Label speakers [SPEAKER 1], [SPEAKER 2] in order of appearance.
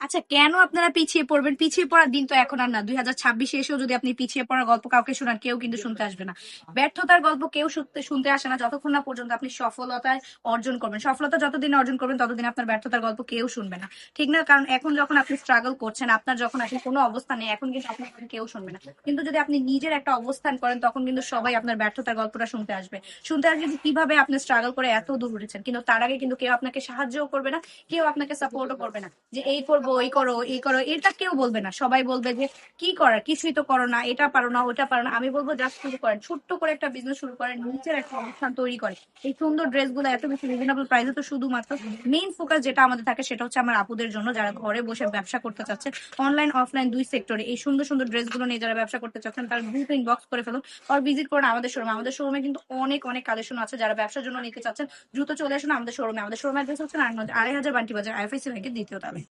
[SPEAKER 1] আচ্ছা, কেন আপনারা পিছিয়ে পড়বেন? পিছিয়ে পড়ার দিন তো এখন আর না। 2026 এসেও যদি আপনি পিছিয়ে পড়ার গল্প কাউকে শোনান, কেউ কিন্তু শুনতে আসবে না। ব্যর্থতার গল্প কেউ শুনতে শুনতে আসে না যতক্ষণ না পর্যন্ত আপনি সফলতায় অর্জন করবেন। সফলতা যতদিন অর্জন করবেন ততদিন আপনার ব্যর্থতার গল্প কেউ শুনবে না। ঠিক না? কারণ এখন যখন আপনি স্ট্রাগল করছেন, আপনার যখন আসলে কোনো অবস্থা নেই, এখন কিন্তু আপনার কথা কেউ শুনবে না। কিন্তু যদি আপনি নিজের একটা অবস্থান করেন, তখন কিন্তু সবাই আপনার ব্যর্থতার গল্পটা শুনতে আসবে। শুনতে আসবে যে কিভাবে আপনি স্ট্রাগল করে এত দূর উঠেছেন। কিন্তু তার আগে কিন্তু কেউ আপনাকে সাহায্যও করবে না, কেউ আপনাকে সাপোর্টও করবে না। যে এই করবো, এই করো, এই করো, এটা কেউ বলবে না। সবাই বলবে যে কি করার, কিছুই তো করো না, এটা পারো না, ওটা পারো না। আমি বলবো জাস্ট শুরু করেন, ছোট্ট করে একটা বিজনেস শুরু করেন, নিজের একটা অনুষ্ঠান তৈরি করে। এই সুন্দর ড্রেসগুলো এত বেশি রিজনেবল প্রাইসে তো শুধুমাত্র মেইন ফোকাস যেটা আমাদের থাকে সেটা হচ্ছে আমার আপুদের জন্য, যারা ঘরে বসে ব্যবসা করতে চাচ্ছে, অনলাইন অফলাইন দুই সেক্টরে এই সুন্দর সুন্দর ড্রেসগুলো নিয়ে যারা ব্যবসা করতে চাচ্ছেন, তারা দ্রুত ইনবক্স করে ফেলুন আর ভিজিট করুন আমাদের শোরুমে। আমাদের শোরুমে কিন্তু অনেক অনেক কালেকশন আছে। যারা ব্যবসার জন্য নিতে চাচ্ছেন দ্রুত চলে আসুন আমাদের শোরুমে। আমাদের শোরুমের অ্যাড্রেস হচ্ছে 8,000 বান্টি বাজার, আইএফআইসি ব্যাংকের দ্বিতীয় তলায়।